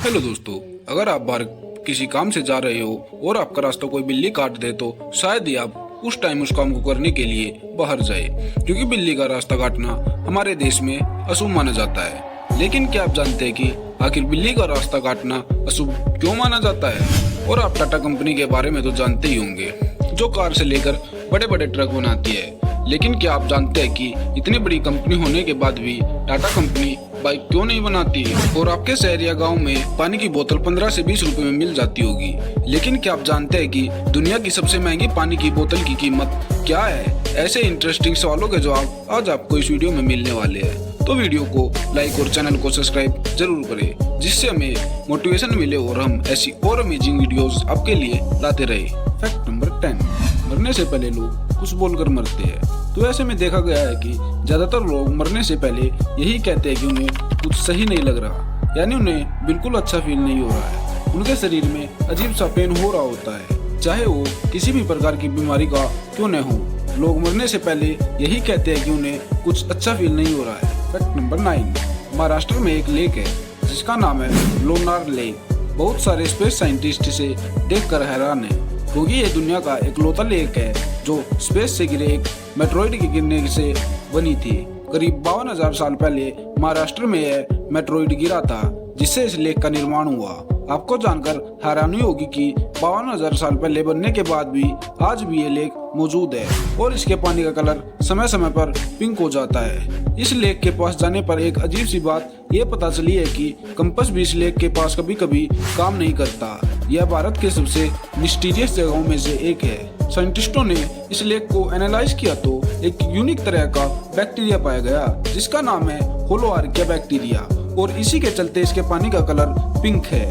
Hello दोस्तों, अगर आप बाहर किसी काम से जा रहे हो और आपका रास्ता कोई बिल्ली काट दे तो शायद ही आप उस टाइम उस काम को करने के लिए बाहर जाए, क्योंकि बिल्ली का रास्ता काटना हमारे देश में अशुभ माना जाता है। लेकिन क्या आप जानते हैं कि आखिर बिल्ली का रास्ता काटना अशुभ क्यों माना जाता है? और आप टाटा कंपनी के बारे में तो जानते ही होंगे, जो कार से लेकर बड़े बड़े ट्रक बनाती है। लेकिन क्या आप जानते हैं कि इतनी बड़ी कंपनी होने के बाद भी टाटा कंपनी बाइक क्यों नहीं बनाती? और आपके शहर या गांव में पानी की बोतल 15 से 20 रुपए में मिल जाती होगी। लेकिन क्या आप जानते हैं कि दुनिया की सबसे महंगी पानी की बोतल की कीमत क्या है? ऐसे इंटरेस्टिंग सवालों के जवाब आज आपको इस वीडियो में मिलने वाले हैं। तो वीडियो को लाइक और चैनल को सब्सक्राइब जरूर करें, जिससे हमें मोटिवेशन मिले और हम ऐसी और अमेजिंग वीडियोस आपके लिए लाते रहे। फैक्ट नंबर 10, मरने से पहले लोग कुछ बोलकर मरते हैं। तो ऐसे में देखा गया है कि ज्यादातर लोग मरने से पहले यही कहते हैं कि उन्हें कुछ सही नहीं लग रहा, यानी उन्हें बिल्कुल अच्छा फील नहीं हो रहा है। उनके शरीर में अजीब सा पेन हो रहा होता है, चाहे वो किसी भी प्रकार की बीमारी का क्यों न हो। लोग मरने से पहले यही कहते हैं कि उन्हें कुछ अच्छा फील नहीं हो रहा है। फैक्ट नंबर 9, महाराष्ट्र में एक लेक है जिसका नाम है लोनार लेक। बहुत सारे स्पेस साइंटिस्ट इसे देखकर हैरान है, क्योंकि ये दुनिया का इकलौता लेक है जो स्पेस से गिरे एक मेट्रॉइड के गिरने से बनी थी। करीब 52,000 साल पहले महाराष्ट्र में यह मेट्रॉइड गिरा था, जिससे इस लेक का निर्माण हुआ। आपको जानकर हैरानी होगी कि 52,000 साल पहले बनने के बाद भी आज भी ये लेक मौजूद है और इसके पानी का कलर समय समय पर पिंक हो जाता है। इस लेक के पास जाने पर एक अजीब सी बात ये पता चली है कि कंपास भी इस लेक के पास कभी कभी काम नहीं करता। यह भारत के सबसे मिस्टीरियस जगहों में से एक है। साइंटिस्टों ने इस लेक को एनालाइज किया तो एक यूनिक तरह का बैक्टीरिया पाया गया, जिसका नाम है होलोआर्किया बैक्टीरिया, और इसी के चलते इसके पानी का कलर पिंक है।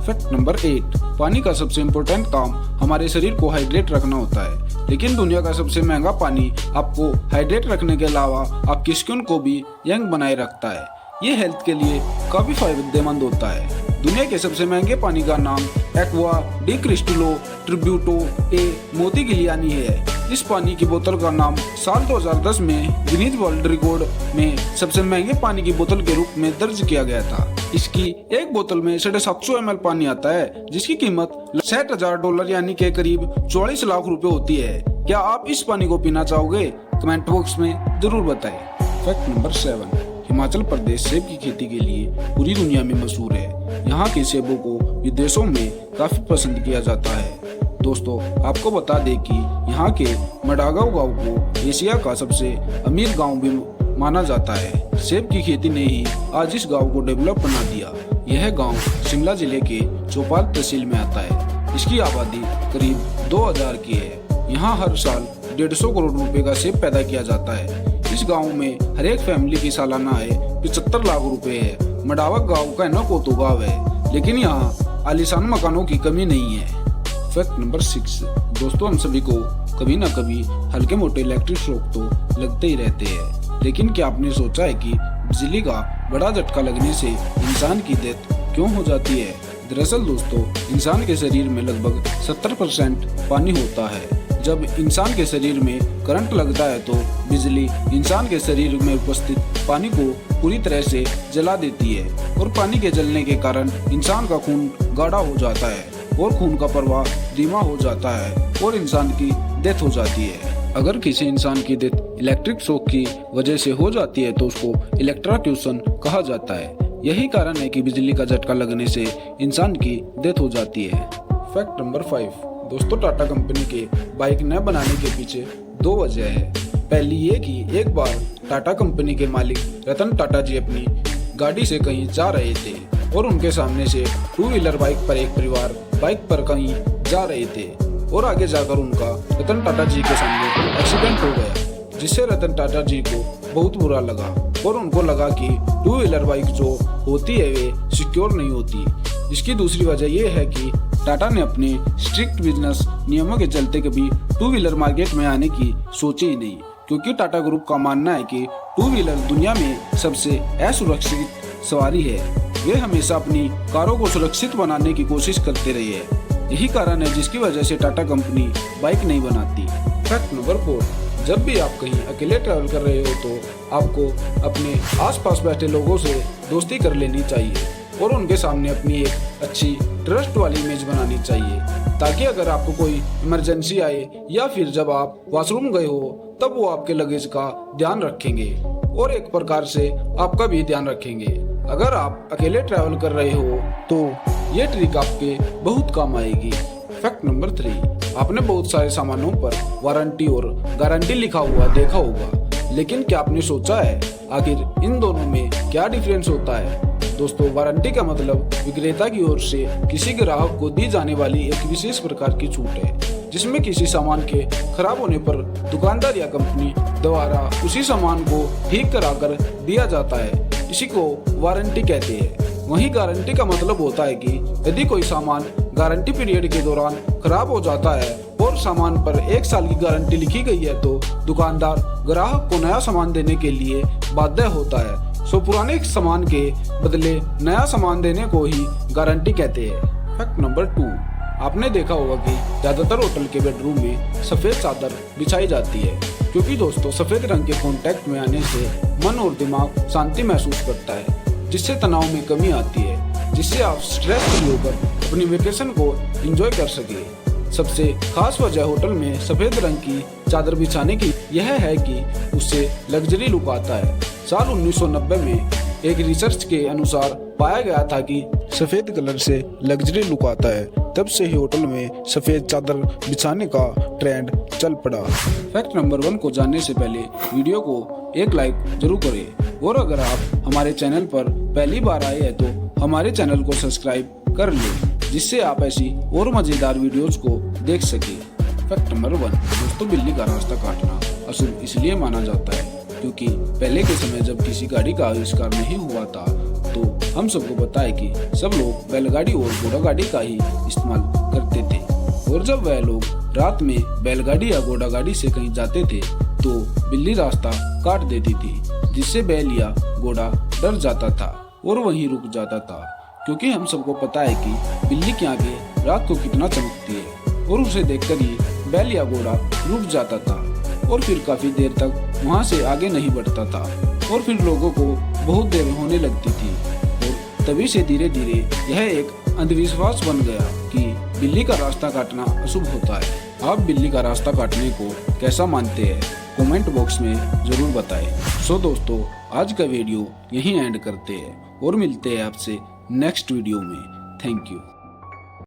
फैक्ट नंबर 8, पानी का सबसे इम्पोर्टेंट काम हमारे शरीर को हाइड्रेट रखना होता है। लेकिन दुनिया का सबसे महंगा पानी आपको हाइड्रेट रखने के अलावा आपकी स्किन को भी यंग बनाए रखता है। ये हेल्थ के लिए काफी फायदेमंद होता है। दुनिया के सबसे महंगे पानी का नाम एक्वा डी क्रिस्टलो ट्रिब्यूटो ए मोतीगिलियानी है। इस पानी की बोतल का नाम साल 2010 में गिनीज वर्ल्ड रिकॉर्ड में सबसे महंगे पानी की बोतल के रूप में दर्ज किया गया था। इसकी एक बोतल में 750 ml पानी आता है, जिसकी कीमत $60,000 यानी के करीब 44 लाख रुपए होती है। क्या आप इस पानी को पीना चाहोगे? कमेंट बॉक्स में जरूर बताएं। फैक्ट नंबर 7, हिमाचल प्रदेश सेब की खेती के लिए पूरी दुनिया में मशहूर है। यहाँ के सेबों को विदेशों में काफी पसंद किया जाता है। दोस्तों, आपको बता दें कि यहाँ के मडागांव गांव को एशिया का सबसे अमीर गांव भी माना जाता है। सेब की खेती ने ही आज इस गांव को डेवलप बना दिया। यह गांव शिमला जिले के चौपाल तहसील में आता है। इसकी आबादी करीब 2,000 की है। यहाँ हर साल 150 करोड़ रुपए का सेब पैदा किया जाता है। इस गांव में हर एक फैमिली की सालाना आय 75 लाख रुपए है। मडावा गांव का कोतो गांव है, लेकिन यहाँ आलीशान मकानों की कमी नहीं है। फैक्ट नंबर 6, दोस्तों, हम सभी को कभी न कभी हल्के मोटे इलेक्ट्रिक शॉक तो लगते ही रहते हैं। लेकिन क्या आपने सोचा है कि बिजली का बड़ा झटका लगने से इंसान की डेथ क्यों हो जाती है? दरअसल दोस्तों, इंसान के शरीर में लगभग 70% पानी होता है। जब इंसान के शरीर में करंट लगता है तो बिजली इंसान के शरीर में उपस्थित पानी को पूरी तरह से जला देती है, और पानी के जलने के कारण इंसान का खून गाढ़ा हो जाता है और खून का प्रवाह धीमा हो जाता है और इंसान की डेथ हो जाती है। अगर किसी इंसान की डेथ इलेक्ट्रिक शॉक की वजह से हो जाती है तो उसको इलेक्ट्रोक्यूशन कहा जाता है। यही कारण है कि बिजली का झटका लगने से इंसान की डेथ हो जाती है। फैक्ट नंबर 5, दोस्तों, टाटा कंपनी के बाइक न बनाने के पीछे 2 वजह है। पहली ये कि एक बार टाटा कंपनी के मालिक रतन टाटा जी अपनी गाड़ी से कहीं जा रहे थे और उनके सामने से 2 व्हीलर बाइक पर एक परिवार बाइक पर कहीं जा रहे थे, और आगे जाकर उनका रतन टाटा जी के सामने एक्सीडेंट हो गया, जिससे रतन टाटा जी को बहुत बुरा लगा और उनको लगा कि 2 व्हीलर बाइक जो होती है वे सिक्योर नहीं होती। इसकी दूसरी वजह यह है कि टाटा ने अपने स्ट्रिक्ट बिजनेस नियमों के चलते कभी 2 व्हीलर मार्केट में आने की सोची ही नहीं, क्योंकि टाटा ग्रुप का मानना है कि 2 व्हीलर दुनिया में सबसे असुरक्षित सवारी है। वे हमेशा अपनी कारों को सुरक्षित बनाने की कोशिश करते रहे हैं। यही कारण है जिसकी वजह से टाटा कंपनी बाइक नहीं बनाती। फैक्ट नंबर 4, जब भी आप कहीं अकेले ट्रैवल कर रहे हो तो आपको अपने आसपास बैठे लोगों से दोस्ती कर लेनी चाहिए। और उनके सामने अपनी एक अच्छी ट्रस्ट वाली इमेज बनानी चाहिए, ताकि अगर आपको कोई इमरजेंसी आए या फिर जब आप वॉशरूम गए हो तब वो आपके लगेज का ध्यान रखेंगे और एक प्रकार से आपका भी ध्यान रखेंगे। अगर आप अकेले ट्रैवल कर रहे हो तो ये ट्रिक आपके बहुत काम आएगी। फैक्ट नंबर 3, आपने बहुत सारे सामानों पर वारंटी और गारंटी लिखा हुआ देखा होगा, लेकिन क्या आपने सोचा है आखिर इन दोनों में क्या डिफरेंस होता है? दोस्तों, वारंटी का मतलब विक्रेता की ओर से किसी ग्राहक को दी जाने वाली एक विशेष प्रकार की छूट है, जिसमें किसी सामान के खराब होने पर दुकानदार या कंपनी द्वारा उसी सामान को ठीक कराकर दिया जाता है। इसी को वारंटी कहते हैं। वहीं गारंटी का मतलब होता है कि यदि कोई सामान गारंटी पीरियड के दौरान खराब हो जाता है और सामान पर 1 साल की गारंटी लिखी गई है तो दुकानदार ग्राहक को नया सामान देने के लिए बाध्य होता है। पुराने सामान के बदले नया सामान देने को ही गारंटी कहते हैं। फैक्ट नंबर 2, आपने देखा होगा कि ज्यादातर होटल के बेडरूम में सफेद चादर बिछाई जाती है, क्योंकि दोस्तों सफेद रंग के कांटेक्ट में आने से मन और दिमाग शांति महसूस करता है, जिससे तनाव में कमी आती है, जिससे आप स्ट्रेस फ्री होकर अपनी वेकेशन को एंजॉय कर सके। सबसे खास वजह होटल में सफेद रंग की चादर बिछाने की यह है कि उससे लग्जरी लुक आता है। साल 1990 में एक रिसर्च के अनुसार पाया गया था कि सफेद कलर से लग्जरी लुक आता है। तब से ही होटल में सफेद चादर बिछाने का ट्रेंड चल पड़ा। फैक्ट नंबर 1 को जानने से पहले वीडियो को एक लाइक जरूर करें, और अगर आप हमारे चैनल पर पहली बार आए हैं तो हमारे चैनल को सब्सक्राइब कर लें, जिससे आप ऐसी और मजेदार वीडियोस को देख सके। फैक्ट नंबर 1, दोस्तों बिल्ली का रास्ता काटना अशुभ इसलिए माना जाता है क्योंकि पहले के समय जब किसी गाड़ी का आविष्कार नहीं हुआ था तो हम सबको पता है कि सब लोग बैलगाड़ी और घोड़ा गाड़ी का ही इस्तेमाल करते थे, और जब वह लोग रात में बैलगाड़ी या घोड़ा गाड़ी से कहीं जाते थे तो बिल्ली रास्ता काट देती थी, जिससे बैल या घोड़ा डर जाता था और वहीं रुक जाता था। क्योंकि हम सबको पता है कि बिल्ली की आंखें रात को कितना चमकती है, और उसे देखकर ही बैल या घोड़ा रुक जाता था और फिर काफी देर तक वहां से आगे नहीं बढ़ता था, और फिर लोगों को बहुत देर होने लगती थी, और तभी से धीरे धीरे यह एक अंधविश्वास बन गया कि बिल्ली का रास्ता काटना अशुभ होता है। आप बिल्ली का रास्ता काटने को कैसा मानते हैं? कमेंट बॉक्स में जरूर बताएं। दोस्तों, आज का वीडियो यहीं एंड करते हैं और मिलते हैं आपसे नेक्स्ट वीडियो में। Thank you.